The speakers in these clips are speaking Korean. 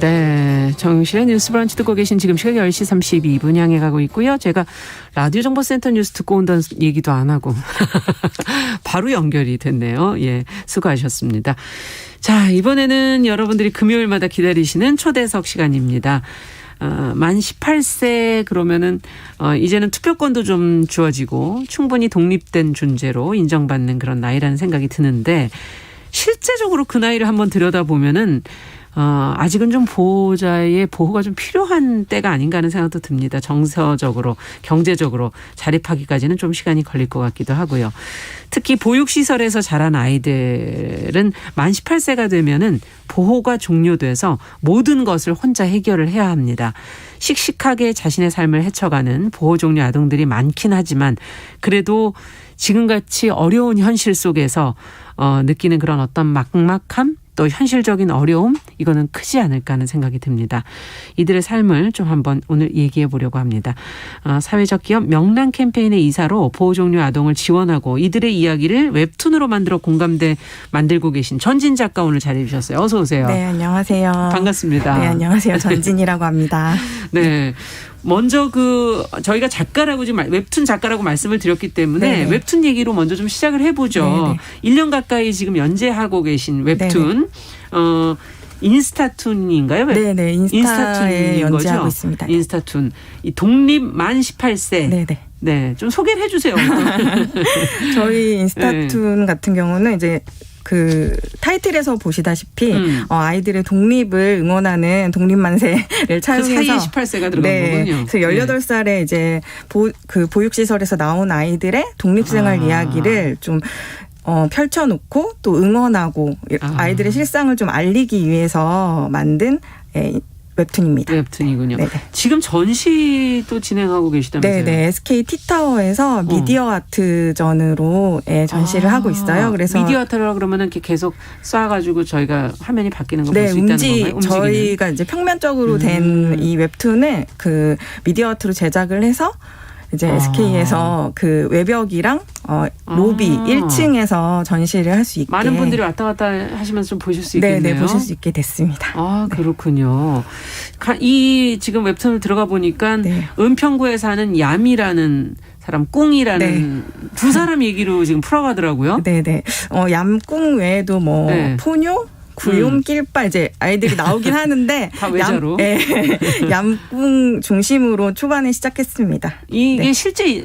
네, 정용실의 뉴스 브런치 듣고 계신 지금 시각 10시 32분 향해 가고 있고요. 제가 라디오 정보센터 뉴스 듣고 온다는 얘기도 안 하고 바로 연결이 됐네요. 예, 수고하셨습니다. 자, 이번에는 여러분들이 금요일마다 기다리시는 초대석 시간입니다. 만 18세 그러면은 이제는 투표권도 좀 주어지고 충분히 독립된 존재로 인정받는 그런 나이라는 생각이 드는데 실제적으로 그 나이를 한번 들여다보면은 아직은 좀 보호자의 보호가 좀 필요한 때가 아닌가 하는 생각도 듭니다. 정서적으로, 경제적으로 자립하기까지는 좀 시간이 걸릴 것 같기도 하고요. 특히 보육시설에서 자란 아이들은 만 18세가 되면은 보호가 종료돼서 모든 것을 혼자 해결을 해야 합니다. 씩씩하게 자신의 삶을 헤쳐가는 보호 종료 아동들이 많긴 하지만 그래도 지금같이 어려운 현실 속에서 느끼는 그런 어떤 막막함 또 현실적인 어려움 이거는 크지 않을까 하는 생각이 듭니다. 이들의 삶을 좀 한번 오늘 얘기해 보려고 합니다. 사회적 기업 명랑 캠페인의 이사로 보호종료 아동을 지원하고 이들의 이야기를 웹툰으로 만들어 공감대 만들고 계신 전진 작가 오늘 자리해 주셨어요. 어서 오세요. 네, 안녕하세요. 반갑습니다. 네, 안녕하세요. 전진이라고 합니다. 네. 먼저 저희가 작가라고 지금 웹툰 작가라고 말씀을 드렸기 때문에 네네. 웹툰 얘기로 먼저 좀 시작을 해보죠. 네네. 1년 가까이 지금 연재하고 계신 웹툰, 인스타툰인가요? 네네. 인스타에 연재하고 있습니다. 인스타툰. 이 독립 만 18세. 네네. 네. 좀 소개를 해 주세요. 저희 인스타툰 같은 경우는 이제 그 타이틀에서 보시다시피 아이들의 독립을 응원하는 독립만세를 차용해서 그 사이에 18세가 들어간 거군요. 그래서 18살에 이제 보육시설에서 나온 아이들의 독립생활 이야기를 좀 펼쳐놓고 또 응원하고 아이들의 실상을 좀 알리기 위해서 만든 웹툰입니다. 웹툰이군요. 네네. 지금 전시도 진행하고 계시다면서요? 네네. SK 티타워에서 미디어 아트전으로 전시를 하고 있어요. 그래서 미디어 아트라 그러면은 이렇게 계속 쏴가지고 저희가 화면이 바뀌는 거 볼 수 있다는 건가요? 저희가 이제 평면적으로 된 이 웹툰을 그 미디어 아트로 제작을 해서 이제 SK에서 그 외벽이랑 로비 1층에서 전시를 할 수 있게 많은 분들이 왔다 갔다 하시면서 좀 보실 수 있겠네요. 네, 보실 수 있게 됐습니다. 아, 그렇군요. 이 지금 웹툰을 들어가 보니까 은평구에 사는 얌이라는 사람, 꿍이라는 두 사람 얘기로 지금 풀어가더라고요. 네네. 얌꿍 외에도 뭐 포뇨, 구욤, 낄빠 이제 아이들이 나오긴 하는데 다 외자로. 얌꿍 중심으로 초반에 시작했습니다. 이게 실제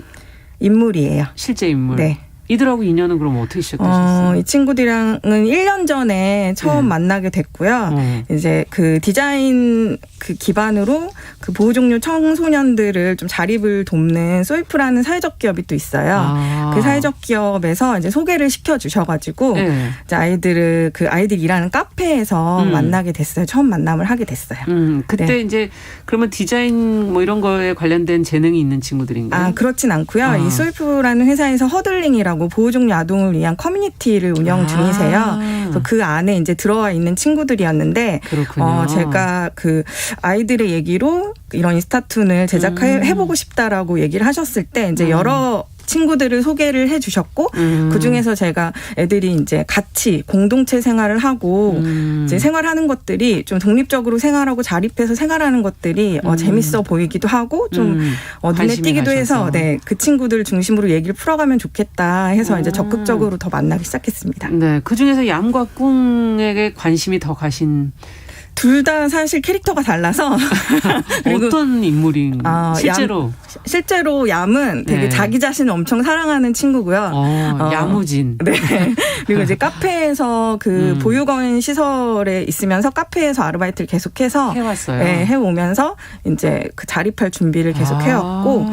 인물이에요. 실제 인물. 네. 이들하고 인연은 그럼 어떻게 시작되셨어요? 이 친구들이랑은 1년 전에 처음 만나게 됐고요. 이제 그 디자인 그 기반으로 그 보호종료 청소년들을 좀 자립을 돕는 소이프라는 사회적 기업이 또 있어요. 그 사회적 기업에서 이제 소개를 시켜주셔가지고 이제 아이들 일하는 카페에서 만나게 됐어요. 처음 만남을 하게 됐어요. 그때 이제 그러면 디자인 뭐 이런 거에 관련된 재능이 있는 친구들인가요? 그렇진 않고요. 이 소이프라는 회사에서 허들링이라고 보호종료 아동을 위한 커뮤니티를 운영 중이세요. 그래서 그 안에 이제 들어와 있는 친구들이었는데, 제가 그 아이들의 얘기로 이런 인스타툰을 제작해보고 싶다라고 얘기를 하셨을 때 이제 여러 친구들을 소개를 해 주셨고 그중에서 제가 애들이 이제 같이 공동체 생활을 하고 이제 생활하는 것들이 좀 독립적으로 생활하고 자립해서 생활하는 것들이 재밌어 보이기도 하고 좀 눈에 띄기도 해서 그 친구들 중심으로 얘기를 풀어가면 좋겠다 해서 이제 적극적으로 더 만나기 시작했습니다. 네, 그중에서 얌과 꿍에게 관심이 더 가신 둘 다 사실 캐릭터가 달라서 어떤 인물인 실제로? 실제로 얌은 되게 자기 자신을 엄청 사랑하는 친구고요. 야무진. 네. 그리고 이제 카페에서 그 보육원 시설에 있으면서 카페에서 아르바이트를 계속해서 해왔어요. 네, 해오면서 이제 그 자립할 준비를 계속 해왔고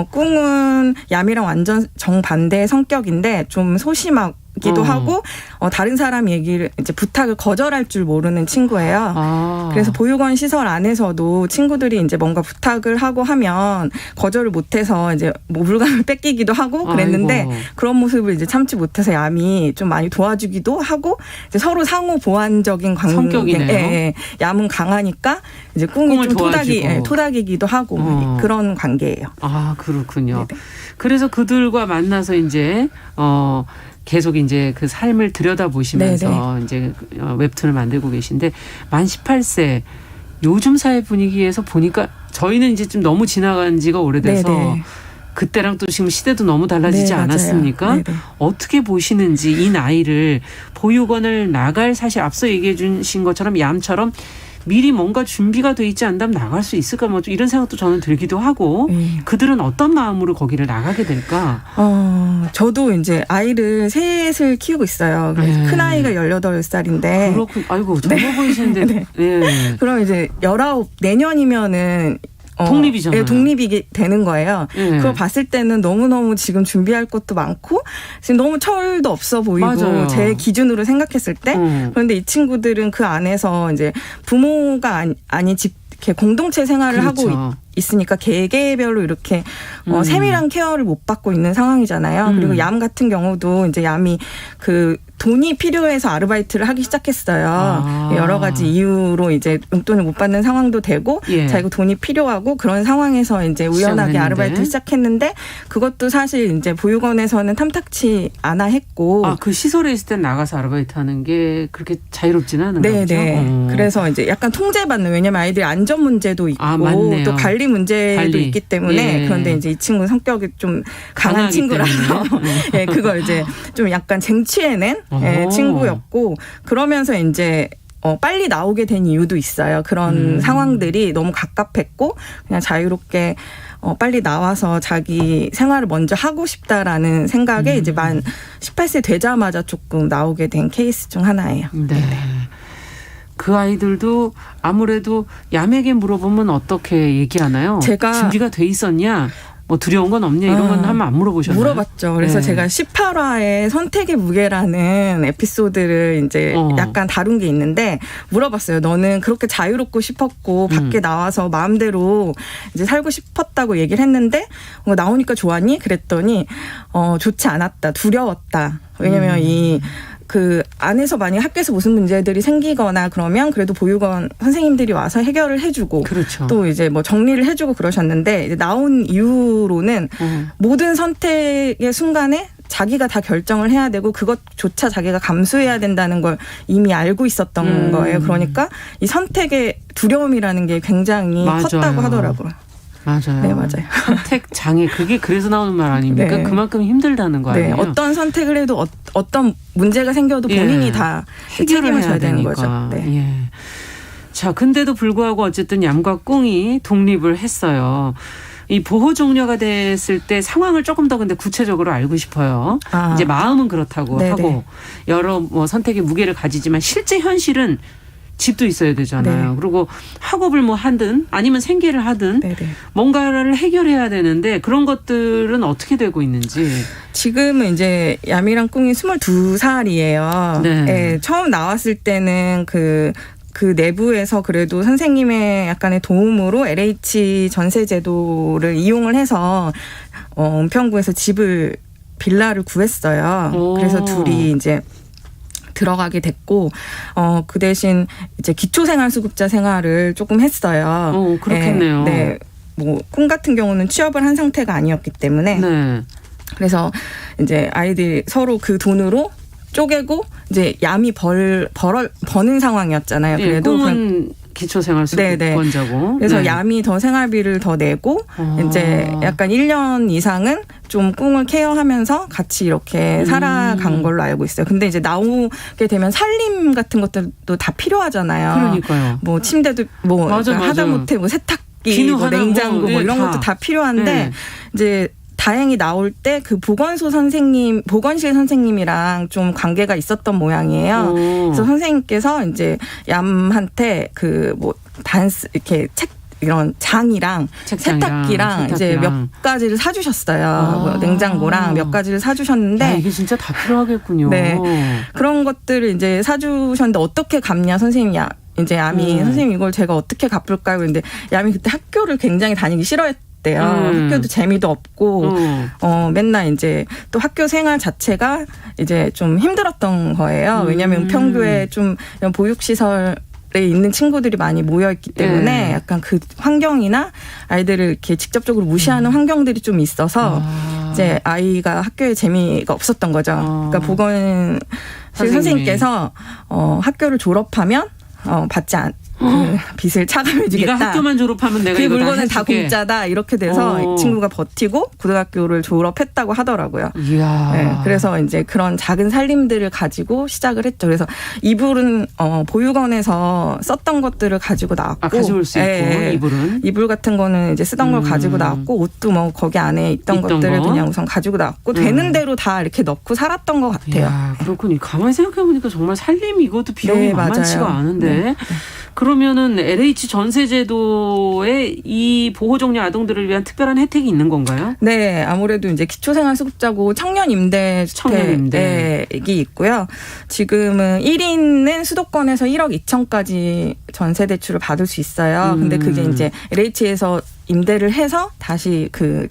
꿍은 얌이랑 완전 정반대의 성격인데 좀 소심하고 기도 하고 다른 사람 얘기를 이제 부탁을 거절할 줄 모르는 친구예요. 그래서 보육원 시설 안에서도 친구들이 이제 뭔가 부탁을 하고 하면 거절을 못해서 이제 뭐 물건을 뺏기기도 하고 그랬는데 그런 모습을 이제 참지 못해서 얌이 좀 많이 도와주기도 하고 이제 서로 상호 보완적인 관계. 성격이네요. 얌은 강하니까 이제 꿍이 좀 토닥이기도 하고 그런 관계예요. 아, 그렇군요. 네네. 그래서 그들과 만나서 이제 계속 이제 그 삶을 들여다보시면서 이제 웹툰을 만들고 계신데 만 18세 요즘 사회 분위기에서 보니까 저희는 이제 좀 너무 지나간 지가 오래돼서 네네. 그때랑 또 지금 시대도 너무 달라지지 네, 맞아요. 않았습니까? 네네. 어떻게 보시는지 이 나이를 보육원을 나갈 사실 앞서 얘기해 주신 것처럼 얌처럼 미리 뭔가 준비가 돼 있지 않다면 나갈 수 있을까 뭐 이런 생각도 저는 들기도 하고 그들은 어떤 마음으로 거기를 나가게 될까? 저도 이제 아이를 셋을 키우고 있어요. 그래서 큰 아이가 18살인데. 그렇군. 아이고 젊어 보이시는데. 네. 네. 그럼 이제 19 내년이면은 독립이잖아요. 네, 독립이 되는 거예요. 그걸 봤을 때는 너무너무 지금 준비할 것도 많고 지금 너무 철도 없어 보이고 맞아요. 제 기준으로 생각했을 때 그런데 이 친구들은 그 안에서 이제 부모가 아닌 집 이렇게 공동체 생활을 그렇죠. 하고 있으니까 개개별로 이렇게 세밀한 케어를 못 받고 있는 상황이잖아요. 그리고 얌 같은 경우도 이제 얌이 그 돈이 필요해서 아르바이트를 하기 시작했어요. 여러 가지 이유로 이제 용돈을 못 받는 상황도 되고 자기가 돈이 필요하고 그런 상황에서 이제 우연하게 아르바이트를 시작했는데 그것도 사실 이제 보육원에서는 탐탁치 않아 했고. 그 시설에 있을 땐 나가서 아르바이트 하는 게 그렇게 자유롭지는 않은가 보죠? 네네. 그래서 이제 약간 통제받는 왜냐면 아이들이 안전 문제도 있고 또 관리 문제도 있기 때문에 그런데 이제 이 친구는 성격이 좀 강한 친구라서 예, 그걸 이제 좀 약간 쟁취해낸 친구였고 그러면서 이제 빨리 나오게 된 이유도 있어요. 그런 상황들이 너무 갑갑했고 그냥 자유롭게 빨리 나와서 자기 생활을 먼저 하고 싶다라는 생각에 이제 만 18세 되자마자 조금 나오게 된 케이스 중 하나예요. 네. 그 아이들도 아무래도 얌에게 물어보면 어떻게 얘기하나요? 제가 준비가 돼 있었냐? 뭐 두려운 건 없냐? 이런 건 한번 안 물어보셨나요? 물어봤죠. 그래서 제가 18화의 선택의 무게라는 에피소드를 이제 약간 다룬 게 있는데 물어봤어요. 너는 그렇게 자유롭고 싶었고 밖에 나와서 마음대로 이제 살고 싶었다고 얘기를 했는데 나오니까 좋았니? 그랬더니 좋지 않았다. 두려웠다. 왜냐면 그 안에서 만약 학교에서 무슨 문제들이 생기거나 그러면 그래도 보육원 선생님들이 와서 해결을 해주고 그렇죠. 또 이제 뭐 정리를 해주고 그러셨는데 이제 나온 이후로는 모든 선택의 순간에 자기가 다 결정을 해야 되고 그것조차 자기가 감수해야 된다는 걸 이미 알고 있었던 거예요. 그러니까 이 선택의 두려움이라는 게 굉장히 컸다고 하더라고요. 맞아요. 네, 맞아요. 선택 장애 그게 그래서 나오는 말 아닙니까? 네. 그만큼 힘들다는 거 아니에요? 네, 어떤 선택을 해도 어떤 문제가 생겨도 본인이 다 해결을 해야 되는 되니까. 거죠. 네. 예. 자, 근데도 불구하고 어쨌든 얌과 꿍이 독립을 했어요. 이 보호 종료가 됐을 때 상황을 조금 더 근데 구체적으로 알고 싶어요. 이제 마음은 그렇다고 네네. 하고 여러 뭐 선택의 무게를 가지지만 실제 현실은 집도 있어야 되잖아요. 네. 그리고 학업을 뭐 하든 아니면 생계를 하든 네네. 뭔가를 해결해야 되는데 그런 것들은 어떻게 되고 있는지. 지금은 이제 얌이랑 꿍이 22살이에요. 네. 네, 처음 나왔을 때는 그 내부에서 그래도 선생님의 약간의 도움으로 LH 전세 제도를 이용을 해서 은평구에서 빌라를 구했어요. 그래서 둘이 이제 들어가게 됐고 그 대신 이제 기초생활수급자 생활을 조금 했어요. 그렇겠네요. 네. 뭐 꿍 같은 경우는 취업을 한 상태가 아니었기 때문에 네. 그래서 이제 아이들이 서로 그 돈으로 쪼개고 이제 얌이 버는 상황이었잖아요. 그래도 꿍은 기초생활수급권자고. 그래서 얌이 더 생활비를 더 내고 이제 약간 1년 이상은 좀 꿍을 케어하면서 같이 이렇게 살아간 걸로 알고 있어요. 근데 이제 나오게 되면 살림 같은 것들도 다 필요하잖아요. 그러니까요. 뭐 침대도 뭐 하다못해 뭐 세탁기, 뭐 냉장고 뭐 이런 것도 다 필요한데 이제 다행히 나올 때 그 보건실 선생님이랑 좀 관계가 있었던 모양이에요. 그래서 선생님께서 이제 얌한테 그 뭐 단스 이렇게 이런 장이랑 세탁기랑 이제 몇 가지를 사주셨어요. 뭐 냉장고랑 몇 가지를 사주셨는데 이게 진짜 다 필요하겠군요. 네, 그런 것들을 이제 사주셨는데 어떻게 갚냐 선생님이 이제 얌이 선생님 이걸 제가 어떻게 갚을까요? 그런데 얌이 그때 학교를 굉장히 다니기 싫어했대요. 학교도 재미도 없고 맨날 이제 또 학교 생활 자체가 이제 좀 힘들었던 거예요. 왜냐하면 은평구에 좀 이런 보육시설 있는 친구들이 많이 모여 있기 때문에 약간 그 환경이나 아이들을 이렇게 직접적으로 무시하는 환경들이 좀 있어서 이제 아이가 학교에 재미가 없었던 거죠. 그러니까 보건실 선생님께서 학교를 졸업하면 그 빚을 차감해주겠다. 네가 학교만 졸업하면 내가 그 이거 물건은 다 해줄게. 공짜다. 이렇게 돼서 이 친구가 버티고 고등학교를 졸업했다고 하더라고요. 이야. 네, 그래서 이제 그런 작은 살림들을 가지고 시작을 했죠. 그래서 이불은 보육원에서 썼던 것들을 가지고 나왔고, 가져올 수 있고 이불은 이불 같은 거는 이제 쓰던 걸 가지고 나왔고, 옷도 뭐 거기 안에 있던 것들을 그냥 우선 가지고 나왔고, 되는 대로 다 이렇게 넣고 살았던 것 같아요. 이야, 그렇군요. 가만히 생각해 보니까 정말 살림 이것도 비용이 만만치가 맞아요. 않은데. 네. 그러면은 LH 전세제도에 이 보호종료 아동들을 위한 특별한 혜택이 있는 건가요? 네, 아무래도 이제 기초생활수급자고 청년임대주택이 있고요. 지금은 1인은 수도권에서 1억 2천까지 전세대출을 받을 수 있어요. 근데 그게 이제 LH에서 임대를 해서 다시 그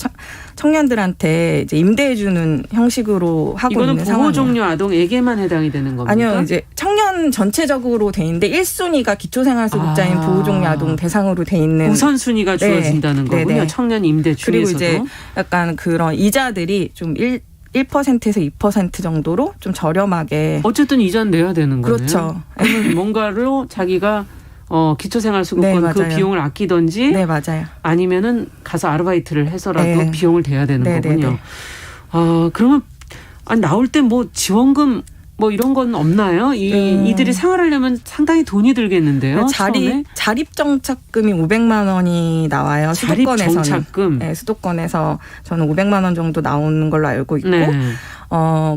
청년들한테 이제 임대해주는 형식으로 하고 있는 상황이에요. 이거는 보호종료 아동에게만 해당이 되는 겁니까? 아니요, 이제 청년 전체적으로 돼 있는데 1순위가 기초생활수급자인 보호종료 아동 대상으로 돼 있는 우선순위가 주어진다는 거군요. 네네. 청년 임대 중에서도. 그리고 이제 약간 그런 이자들이 좀 1%에서 2% 정도로 좀 저렴하게. 어쨌든 이자는 내야 되는 거네요. 그렇죠. 그러면 뭔가로 자기가 기초생활수급권 네, 그 비용을 아끼던지 네, 맞아요. 아니면은 가서 아르바이트를 해서라도 네. 비용을 대야 되는 네, 거군요. 네, 네. 그러면 나올 때 뭐 지원금 뭐 이런 건 없나요? 이들이 생활하려면 상당히 돈이 들겠는데요. 자립정착금이 500만 원이 나와요. 수도권에서는. 자립정착금. 네, 수도권에서 저는 500만 원 정도 나오는 걸로 알고 있고. 네.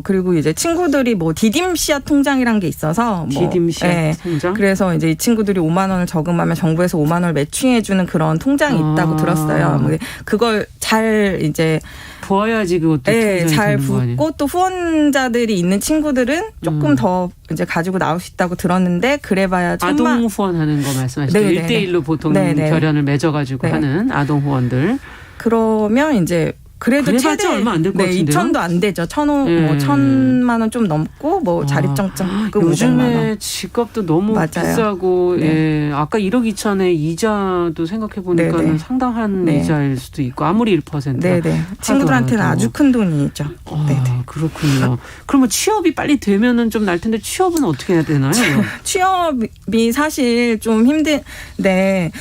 그리고 이제 친구들이 뭐 디딤씨앗 통장이란 게 있어서 디딤씨앗 통장. 그래서 이제 이 친구들이 5만 원을 저금하면 정부에서 5만 원을 매칭해 주는 그런 통장이 있다고 들었어요. 그걸 잘 이제 부어야지 그것도 통장이 잘 되는 거 아니에요? 붓고 또 후원자들이 있는 친구들은 조금 더 이제 가지고 나올 수 있다고 들었는데 그래봐야 아동 후원하는 거 말씀하시죠? 1대1로 보통 결연을 맺어가지고 하는 아동 후원들. 그러면 이제 그래도 최대 얼마 안 될 것 같은데요? 2천도 안 되죠. 1,000만 원 좀 넘고 뭐 자립정착금 요즘에 집값도 너무 맞아요. 비싸고 아까 1억 2천에 이자도 생각해 보니까 상당한 이자일 수도 있고 아무리 1%. 네네. 친구들한테는 아주 큰 돈이죠. 그렇군요. 그러면 취업이 빨리 되면은 좀 날 텐데 취업은 어떻게 해야 되나요? 취업이 사실 좀 힘든데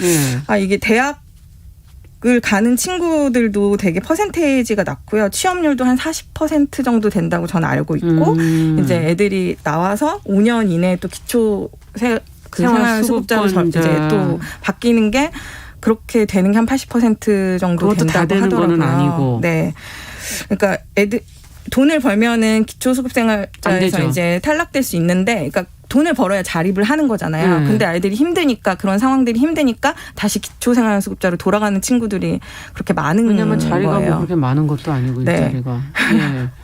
이게 대학을 가는 친구들도 되게 퍼센테이지가 낮고요. 취업률도 한 40% 정도 된다고 저는 알고 있고 이제 애들이 나와서 5년 이내에 또 기초 생활수급자로 이제 또 바뀌는 게 그렇게 되는 게 한 80% 정도 그것도 된다고 다 되는 하더라고요. 거는 아니고. 네, 그러니까 돈을 벌면은 기초수급생활자에서 이제 탈락될 수 있는데, 그러니까 돈을 벌어야 자립을 하는 거잖아요. 근데 아이들이 힘드니까, 그런 상황들이 힘드니까 다시 기초생활수급자로 돌아가는 친구들이 그렇게 많은 거예요. 왜냐하면 자리가 뭐 그렇게 많은 것도 아니고 일자리가.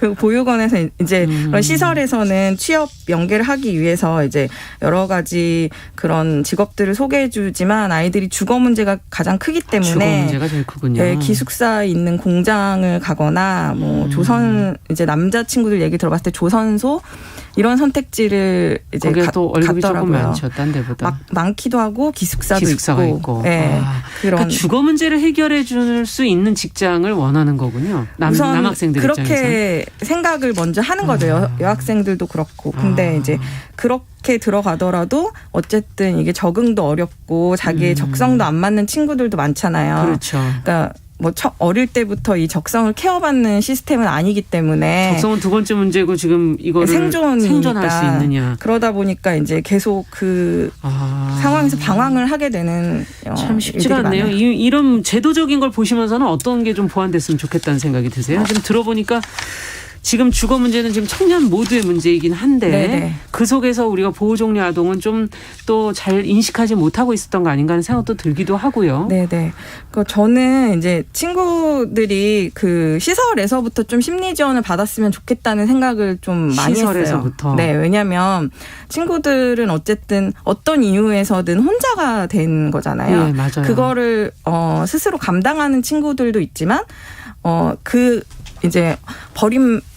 그리고 보육원에서 이제 그런 시설에서는 취업 연계를 하기 위해서 이제 여러 가지 그런 직업들을 소개해주지만 아이들이 주거 문제가 가장 크기 때문에 주거 문제가 제일 크군요. 네, 기숙사에 있는 공장을 가거나 뭐 조선 이제 남자 친구들 얘기 들어봤을 때 조선소 이런 선택지를 이제 거기에 또 월급이 갔더라고요. 조금 많죠, 딴 데보다. 많기도 하고 기숙사가 있고. 네, 그러니까 주거 문제를 해결해 줄 수 있는 직장을 원하는 거군요. 남학생들 그렇게 입장에서. 생각을 먼저 하는 거죠. 여학생들도 그렇고. 근데 이제 그렇게 들어가더라도 어쨌든 이게 적응도 어렵고 자기의 적성도 안 맞는 친구들도 많잖아요. 그렇죠. 그러니까 뭐 어릴 때부터 이 적성을 케어받는 시스템은 아니기 때문에 적성은 두 번째 문제고 지금 이거를 생존할 수 있느냐. 그러다 보니까 이제 계속 그 상황에서 방황을 하게 되는 참 쉽지가 않네요. 이런 제도적인 걸 보시면서는 어떤 게 좀 보완됐으면 좋겠다는 생각이 드세요? 지금 들어보니까 지금 주거 문제는 지금 청년 모두의 문제이긴 한데 네네. 그 속에서 우리가 보호종료 아동은 좀 또 잘 인식하지 못하고 있었던 거 아닌가 하는 생각도 들기도 하고요. 네네. 저는 이제 친구들이 그 시설에서부터 좀 심리 지원을 받았으면 좋겠다는 생각을 좀 많이 시설에서부터. 했어요. 네, 왜냐하면 친구들은 어쨌든 어떤 이유에서든 혼자가 된 거잖아요. 네, 맞아요. 그거를 스스로 감당하는 친구들도 있지만 이제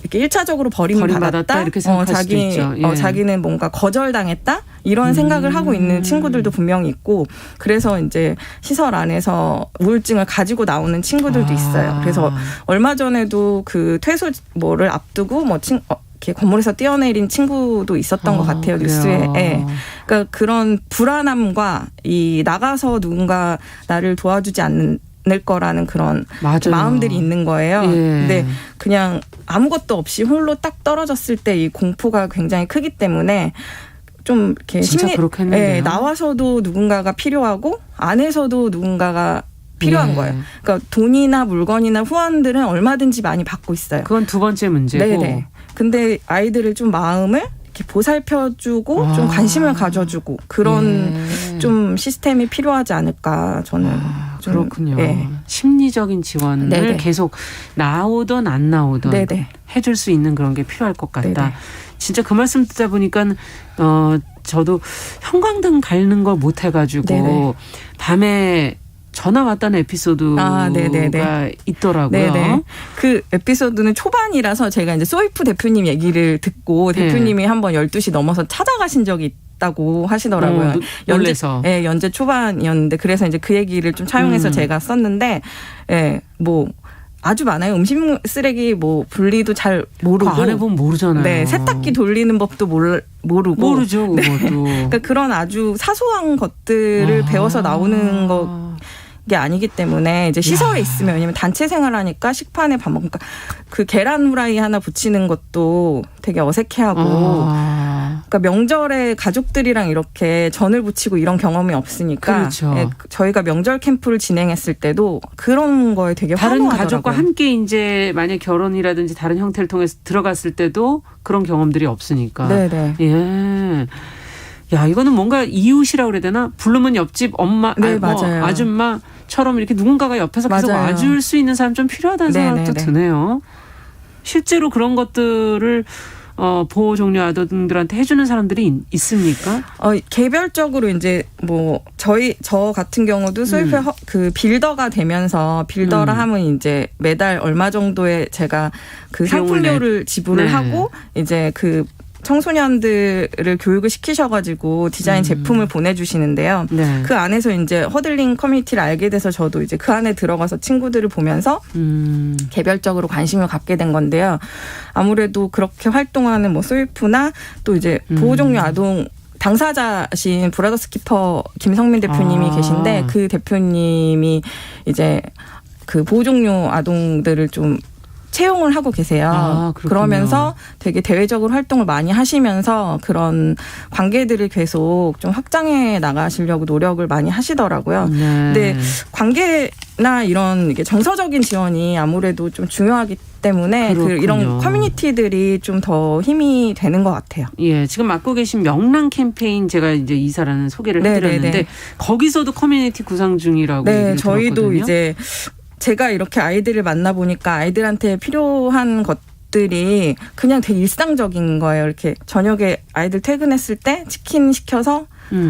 이렇게 1차적으로 버림을 받았다. 이렇게 생각할 수도 있죠. 자기는 뭔가 거절당했다. 이런 생각을 하고 있는 친구들도 분명히 있고, 그래서 이제 시설 안에서 우울증을 가지고 나오는 친구들도 있어요. 그래서 얼마 전에도 그 퇴소 뭐를 앞두고 이렇게 건물에서 뛰어내린 친구도 있었던 것 같아요. 뉴스에. 네. 그러니까 그런 불안함과 이 나가서 누군가 나를 도와주지 않을 거라는 그런 맞아요. 마음들이 있는 거예요. 예. 근데 그냥 아무것도 없이 홀로 딱 떨어졌을 때 이 공포가 굉장히 크기 때문에 좀 이렇게 진짜 그렇겠는데요. 네, 나와서도 누군가가 필요하고 안에서도 누군가가 필요한 네. 거예요. 그러니까 돈이나 물건이나 후원들은 얼마든지 많이 받고 있어요. 그건 두 번째 문제고. 네네. 근데 아이들을 좀 마음을 이렇게 보살펴주고 좀 관심을 가져주고 그런 좀 시스템이 필요하지 않을까 저는. 좀, 그렇군요. 네. 심리적인 지원을 네네. 계속 나오던 안 나오던 네네. 해줄 수 있는 그런 게 필요할 것 같다. 네네. 진짜 그 말씀 듣다 보니까 저도 형광등 갈는 걸 못 해가지고 네네. 밤에 전화 왔다는 에피소드가 있더라고요. 네네. 그 에피소드는 초반이라서 제가 이제 소이프 대표님 얘기를 듣고 대표님이 한번 12시 넘어서 찾아가신 적이 있다고 하시더라고요. 놀래서. 연재 초반이었는데 그래서 이제 그 얘기를 좀 차용해서 제가 썼는데, 뭐 아주 많아요. 음식 쓰레기 뭐 분리도 잘 모르고. 그 안에 보면 모르잖아요. 네, 세탁기 돌리는 법도 모르고. 모르죠, 그것도. 네. 그러니까 그런 아주 사소한 것들을 배워서 나오는 게 아니기 때문에 이제 시설에 있으면 왜냐면 단체 생활하니까 식판에 밥 먹으니까 그 계란 후라이 하나 붙이는 것도 되게 어색해하고 그러니까 명절에 가족들이랑 이렇게 전을 붙이고 이런 경험이 없으니까 그렇죠. 예, 저희가 명절 캠프를 진행했을 때도 그런 거에 되게 다른 환호하더라고요. 가족과 함께 이제 만약 결혼이라든지 다른 형태를 통해서 들어갔을 때도 그런 경험들이 없으니까. 네네. 예. 야, 이거는 뭔가 이웃이라고 그래야 되나? 부르면 옆집 엄마, 네, 맞아요. 아줌마처럼 이렇게 누군가가 옆에서 계속 맞아요. 와줄 수 있는 사람 좀 필요하다는 생각도 드네요. 실제로 그런 것들을 보호 종료 아동들한테 해주는 사람들이 있습니까? 개별적으로 이제 뭐 저 같은 경우도 소이프 그 빌더가 되면서 빌더라 하면 이제 매달 얼마 정도의 제가 그 상품료를 지불을 하고 이제 그 청소년들을 교육을 시키셔가지고 디자인 제품을 보내주시는데요. 네. 그 안에서 이제 허들링 커뮤니티를 알게 돼서 저도 이제 그 안에 들어가서 친구들을 보면서 개별적으로 관심을 갖게 된 건데요. 아무래도 그렇게 활동하는 뭐 소이프나 또 이제 보호종료 아동 당사자신 브라더스 키퍼 김성민 대표님이 계신데 그 대표님이 이제 그 보호종료 아동들을 좀 채용을 하고 계세요. 그러면서 되게 대외적으로 활동을 많이 하시면서 그런 관계들을 계속 좀 확장해 나가시려고 노력을 많이 하시더라고요. 네. 근데 관계나 이런 이게 정서적인 지원이 아무래도 좀 중요하기 때문에 이런 커뮤니티들이 좀 더 힘이 되는 것 같아요. 예, 지금 맡고 계신 명랑 캠페인 제가 이제 이사라는 소개를 해드렸는데 거기서도 커뮤니티 구상 중이라고 네, 저희도 들었거든요. 이제 제가 이렇게 아이들을 만나보니까 아이들한테 필요한 것들이 그냥 되게 일상적인 거예요. 이렇게 저녁에 아이들 퇴근했을 때 치킨 시켜서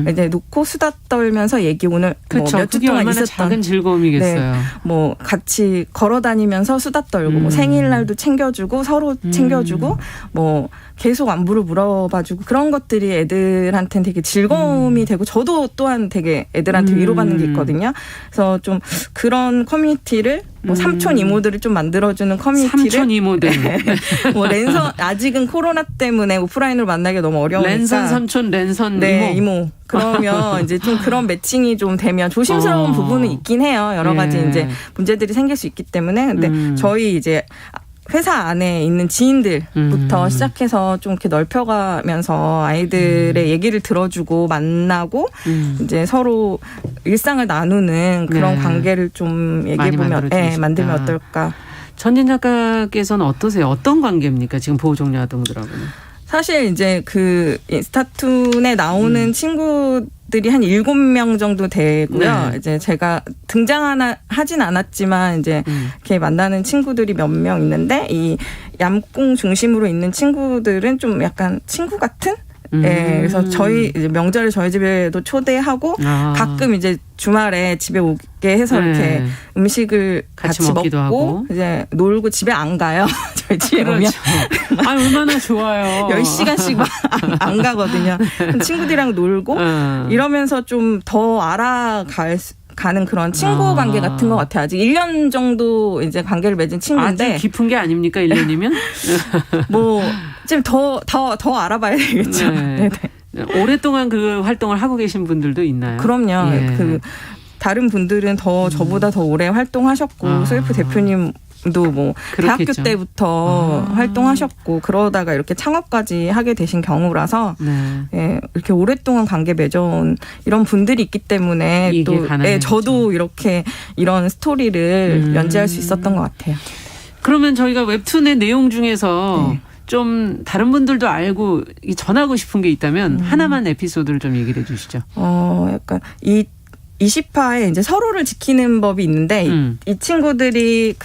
이제 놓고 수다 떨면서 얘기 오늘 그렇죠. 뭐 몇 주 동안 얼마나 있었던 작은 즐거움이겠어요. 네, 뭐 같이 걸어 다니면서 수다 떨고 뭐 생일날도 챙겨주고 서로 챙겨주고 뭐 계속 안부를 물어봐주고 그런 것들이 애들한테는 되게 즐거움이 되고 저도 또한 되게 애들한테 위로받는 게 있거든요. 그래서 좀 그런 커뮤니티를 뭐 삼촌 이모들을 좀 만들어주는 커뮤니티를 삼촌 이모들 뭐 랜선 아직은 코로나 때문에 오프라인으로 만나기 너무 어려우니까 랜선 삼촌 랜선 이모 그러면 이제 좀 그런 매칭이 좀 되면 조심스러운 부분은 있긴 해요. 여러 가지 이제 문제들이 생길 수 있기 때문에 근데 저희 이제 회사 안에 있는 지인들부터 시작해서 좀 이렇게 넓혀가면서 아이들의 얘기를 들어주고 만나고 이제 서로 일상을 나누는 그런 관계를 좀 얘기해보면 만들면 어떨까. 전진 작가께서는 어떠세요? 어떤 관계입니까? 지금 보호종료 아동들하고는. 사실 이제 그 인스타툰에 나오는 친구들이 한 7명 정도 되고요. 이제 제가 하진 않았지만 이제 이렇게 만나는 친구들이 몇 명 있는데 이 얌꿍 중심으로 있는 친구들은 좀 약간 친구 같은? 네, 그래서 저희 이제 명절에 저희 집에도 초대하고 가끔 이제 주말에 집에 오게 해서 이렇게 음식을 같이 먹고 하고. 이제 놀고 집에 안 가요. 저희 집에 오면. 얼마나 좋아요. 10시간씩 안 가거든요. 친구들이랑 놀고 이러면서 좀 더 가는 그런 친구 관계 같은 것 같아요. 아직 1년 정도 이제 관계를 맺은 친구인데. 아주 깊은 게 아닙니까? 1년이면? 뭐 지금 더 알아봐야 되겠죠. 네. 오랫동안 그 활동을 하고 계신 분들도 있나요? 그럼요. 예. 그 다른 분들은 저보다 더 오래 활동하셨고 스웨프 대표님도 뭐 그렇겠죠. 대학교 때부터 활동하셨고 그러다가 이렇게 창업까지 하게 되신 경우라서 네. 예, 이렇게 오랫동안 관계 맺어온 이런 분들이 있기 때문에 이게 또 가능했죠. 저도 이렇게 이런 스토리를 연재할 수 있었던 것 같아요. 그러면 저희가 웹툰의 내용 중에서 네. 좀 다른 분들도 알고 전하고 싶은 게 있다면 하나만 에피소드를 좀 얘기를 해 주시죠. 약간 이 20화에 이제 서로를 지키는 법이 있는데 이 친구들이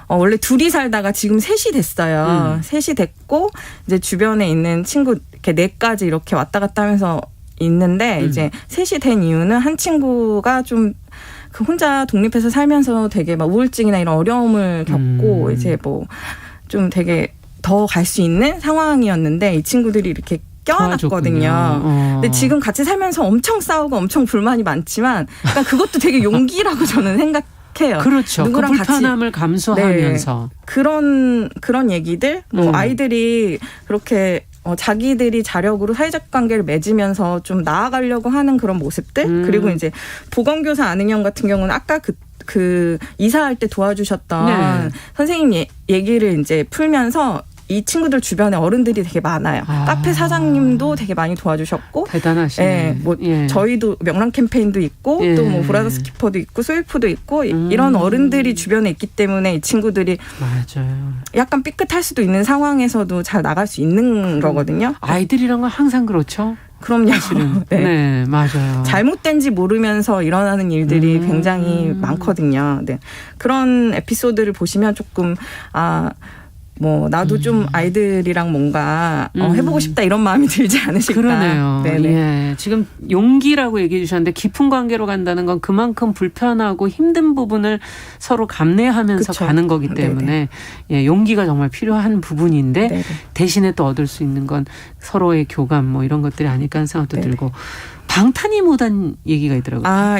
원래 둘이 살다가 지금 셋이 됐어요. 셋이 됐고 이제 주변에 있는 친구 이렇게 4가지 이렇게 왔다 갔다 하면서 있는데 이제 셋이 된 이유는 한 친구가 좀 혼자 독립해서 살면서 되게 막 우울증이나 이런 어려움을 겪고 이제 뭐 좀 되게 더 갈 수 있는 상황이었는데 이 친구들이 이렇게 껴안았거든요. 근데 지금 같이 살면서 엄청 싸우고 엄청 불만이 많지만 그러니까 그것도 되게 용기라고 저는 생각해요. 그렇죠. 누구랑 그 불편함을 감수하면서. 네. 그런 얘기들 뭐 아이들이 그렇게 자기들이 자력으로 사회적 관계를 맺으면서 좀 나아가려고 하는 그런 모습들 그리고 이제 보건교사 안은영 같은 경우는 아까 그 이사할 때 도와주셨던 네. 선생님 얘기를 이제 풀면서 이 친구들 주변에 어른들이 되게 많아요. 카페 사장님도 되게 많이 도와주셨고. 대단하시네. 저희도 명랑 캠페인도 있고 또 뭐 브라더스 키퍼도 있고 스웨프도 있고 이런 어른들이 주변에 있기 때문에 이 친구들이 맞아요. 약간 삐끗할 수도 있는 상황에서도 잘 나갈 수 있는 거거든요. 아이들이란 건 항상 그렇죠. 그럼요. 사실은. 네. 네, 맞아요. 잘못된지 모르면서 일어나는 일들이 굉장히 많거든요. 네. 그런 에피소드를 보시면 조금 뭐 나도 좀 아이들이랑 뭔가 해보고 싶다 이런 마음이 들지 않으실까. 그러네요. 네네. 예, 지금 용기라고 얘기해 주셨는데 깊은 관계로 간다는 건 그만큼 불편하고 힘든 부분을 서로 감내하면서 그쵸. 가는 거기 때문에 예, 용기가 정말 필요한 부분인데 네네. 대신에 또 얻을 수 있는 건 서로의 교감 뭐 이런 것들이 아닐까 하는 생각도 네네. 들고 방탄이모단 얘기가 있더라고요.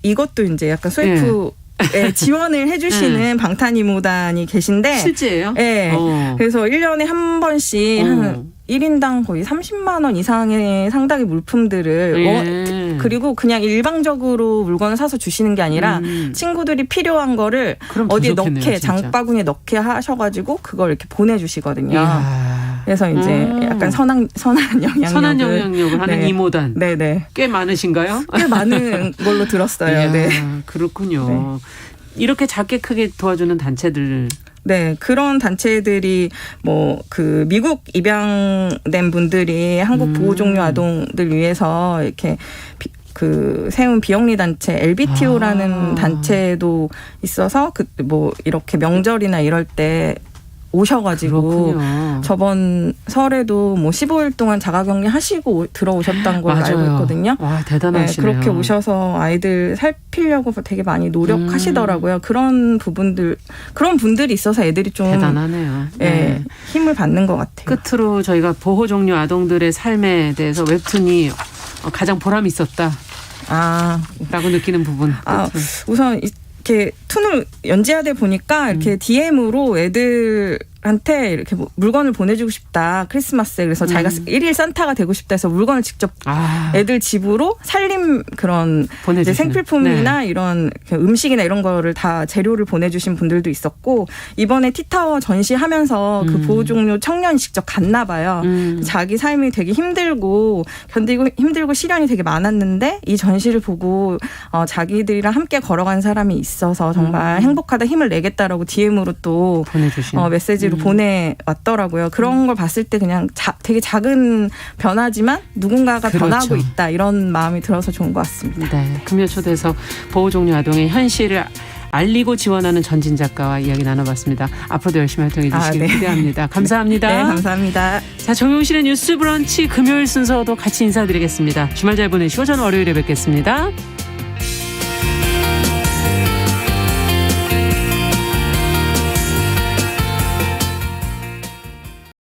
이것도 이제 약간 스웨프 지원을 해주시는 방탄이모단이 계신데 실제예요? 네. 그래서 1년에 한 번씩 한 1인당 거의 30만 원 이상의 상당의 물품들을 그리고 그냥 일방적으로 물건을 사서 주시는 게 아니라 친구들이 필요한 거를 어디에 넣게 장바구니에 넣게 하셔가지고 그걸 이렇게 보내주시거든요. 이야. 그래서 이제 약간 선한 영향력을 하는 이모단. 네네. 꽤 많으신가요? 꽤 많은 걸로 들었어요. 이야, 네. 그렇군요. 네. 이렇게 작게 크게 도와주는 단체들. 네, 그런 단체들이 뭐 미국 입양된 분들이 한국 보호종료 아동들 위해서 이렇게 세운 비영리 단체 LBTO라는 단체도 있어서 뭐 이렇게 명절이나 이럴 때 오셔가지고 그렇군요. 저번 설에도 뭐 15일 동안 자가격리 하시고 들어오셨다는 걸 알고 있거든요. 와, 대단하시네요. 네, 그렇게 오셔서 아이들 살피려고 되게 많이 노력하시더라고요. 그런 분들이 있어서 애들이 좀 대단하네요. 네, 힘을 받는 것 같아요. 끝으로 저희가 보호 종류 아동들의 삶에 대해서 웹툰이 가장 보람이 있었다라고 느끼는 부분. 우선 이렇게 툰을 연재하다 보니까 이렇게 DM으로 애들한테 이렇게 물건을 보내주고 싶다. 크리스마스에. 그래서 자기가 1일 산타가 되고 싶다 해서 물건을 직접 애들 집으로 살림 그런 이제 생필품이나 이런 음식이나 이런 거를 다 재료를 보내주신 분들도 있었고 이번에 티타워 전시하면서 그 보호종료 청년이 직접 갔나 봐요. 자기 삶이 되게 힘들고 힘들고 시련이 되게 많았는데 이 전시를 보고 자기들이랑 함께 걸어간 사람이 있어서 정말 행복하다 힘을 내겠다라고 DM으로 또 보내주신 메시지로 보내왔더라고요. 그런 걸 봤을 때 그냥 되게 작은 변화지만 누군가가 변하고 있다 이런 마음이 들어서 좋은 것 같습니다. 네, 금요초대에서 보호종료 아동의 현실을 알리고 지원하는 전진 작가와 이야기 나눠봤습니다. 앞으로도 열심히 활동해 주시길 기대합니다. 감사합니다. 네, 감사합니다. 자, 정용실의 뉴스 브런치 금요일 순서도 같이 인사드리겠습니다. 주말 잘 보내시고 저는 월요일에 뵙겠습니다.